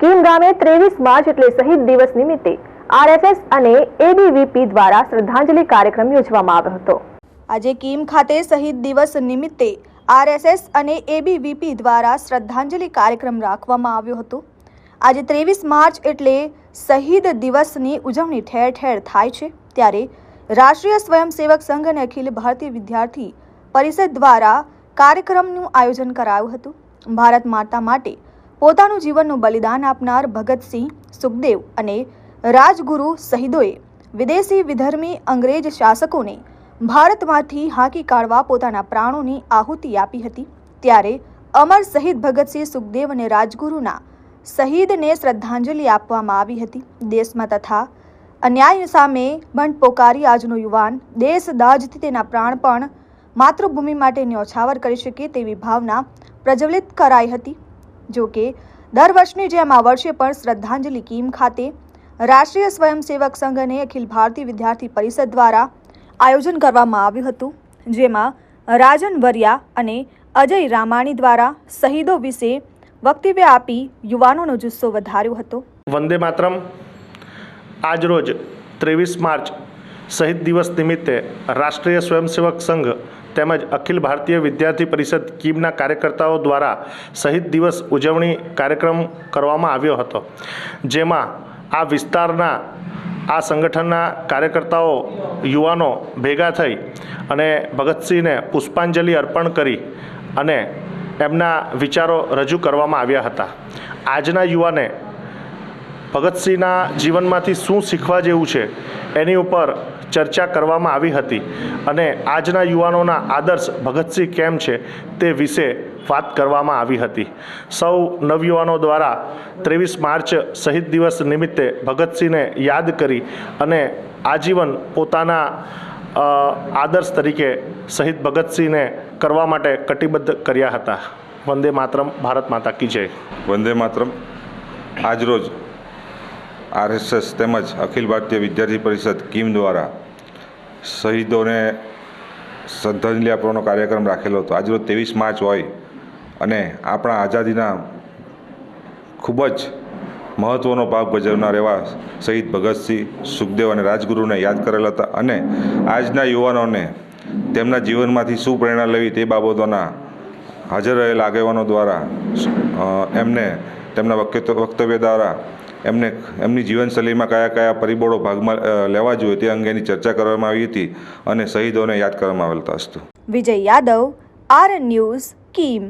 કીમ ગામે 23 માર્ચ એટલે શહીદ દિવસ નિમિત્તે આરએસએસ અને એબીવીપી દ્વારા શ્રદ્ધાંજલિ કાર્યક્રમ યોજવામાં આવ્યો હતો। આજે કીમ ખાતે શહીદ દિવસ નિમિત્તે આરએસએસ અને એબીવીપી દ્વારા શ્રદ્ધાંજલિ કાર્યક્રમ રાખવામાં આવ્યો હતો। આજે 23 માર્ચ એટલે શહીદ દિવસની ઉજવણી ઠેર ઠેર થાય છે, ત્યારે રાષ્ટ્રીય સ્વયંસેવક સંઘ અને અખિલ ભારતીય વિદ્યાર્થી પરિષદ દ્વારા કાર્યક્રમનું આયોજન કરાયું હતું। ભારત માતા માટે પોતાનું જીવનનું બલિદાન આપનાર ભગતસિંહ, સુખદેવ અને રાજગુરુ શહીદોએ વિદેશી વિધર્મી અંગ્રેજ શાસકોને ભારતમાંથી હાંકી કાઢવા પોતાના પ્રાણોની આહુતિ આપી હતી। ત્યારે અમર શહીદ ભગતસિંહ, સુખદેવ અને રાજગુરુના શહીદને શ્રદ્ધાંજલિ આપવામાં આવી હતી। દેશમાં તથા અન્યાય સામે બંધ પોકારી આજનો યુવાન દેશ દાજથી તેના પ્રાણ પણ માતૃભૂમિ માટે ન્યોછાવર કરી શકે તેવી ભાવના પ્રજ્વલિત કરાઈ હતી। જો કે દર વર્ષની જેમ આ વર્ષે પણ શ્રદ્ધાંજલિ કીમ ખાતે રાષ્ટ્રીય સ્વયંસેવક સંઘ અને અખિલ ભારતીય વિદ્યાર્થી પરિષદ દ્વારા આયોજન કરવામાં આવ્યું હતું, જેમાં રાજન વરિયા અને અજય રામાણી દ્વારા શહીદો વિશે વક્તવ્ય આપી યુવાનોનો જુસ્સો વધાર્યો હતો। વંદે માતરમ। આજ રોજ 23 માર્ચ શહીદ દિવસ નિમિત્તે રાષ્ટ્રીય સ્વયંસેવક સંઘ તેમજ અખિલ ભારતીય વિદ્યાર્થી પરિષદ કીમના કાર્યકર્તાઓ દ્વારા શહીદ દિવસ ઉજવણી કાર્યક્રમ કરવામાં આવ્યો હતો, જેમાં આ વિસ્તારના આ સંગઠનના કાર્યકર્તાઓ યુવાનો ભેગા થઈ અને ભગતસિંહને પુષ્પાંજલિ અર્પણ કરી અને એમના વિચારો રજૂ કરવામાં આવ્યા હતા। આજના યુવાને ભગતસિંહના જીવનમાંથી શું શીખવા જેવું છે એની ઉપર ચર્ચા કરવામાં આવી હતી અને આજના યુવાનોના આદર્શ ભગતસિંહ કેમ છે તે વિશે વાત કરવામાં આવી હતી। સૌ નવયુવાનો દ્વારા 23 માર્ચ શહીદ દિવસ નિમિત્તે ભગતસિંહને યાદ કરી અને આજીવન પોતાના આદર્શ તરીકે શહીદ ભગતસિંહને કરવા માટે કટિબદ્ધ કર્યા હતા। વંદે માતરમ। ભારત માતા કી જય। વંદે માતરમ। આજરોજ આરએસએસ તેમજ અખિલ ભારતીય વિદ્યાર્થી પરિષદ કીમ દ્વારા શહીદોને શ્રદ્ધાંજલિ આપવાનો કાર્યક્રમ રાખેલો હતો। આજરોજ 23 માર્ચ હોય અને આપણા આઝાદીના ખૂબ જ મહત્ત્વનો ભાગ ભજવનાર એવા શહીદ ભગતસિંહ, સુખદેવ અને રાજગુરુને યાદ કરેલા હતા અને આજના યુવાનોને તેમના જીવનમાંથી શું પ્રેરણા લેવી તે બાબતોના હાજર રહેલા આગેવાનો દ્વારા એમને તેમના વક્તવ્ય દ્વારા એમને એમની જીવનશૈલીમાં કયા કયા પરિબળો ભાગમાં લેવા જોઈએ તે અંગેની ચર્ચા કરવામાં આવી હતી અને શહીદોને યાદ કરવામાં આવેલ હતા। વિજય યાદવ, આરએન ન્યૂઝ, કીમ।